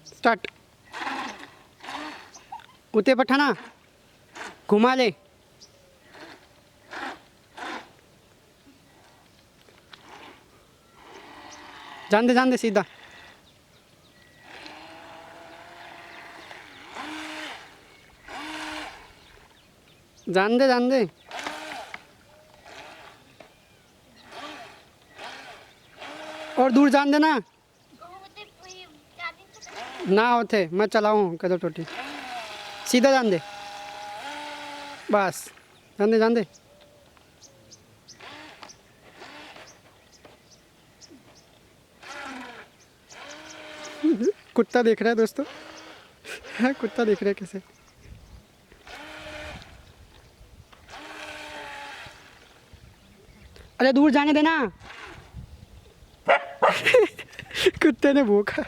Start. उते पठाना घुमा ले। जान दे सीधा। जान दे और दूर जान देना ना होते मैं चलाऊँ कदर टोटी। सीधा जान दे बस। जान दे कुत्ता देख रहा है दोस्तों। कुत्ता देख रहा है कैसे। अरे दूर जाने देना। कुत्ते ने भूखा।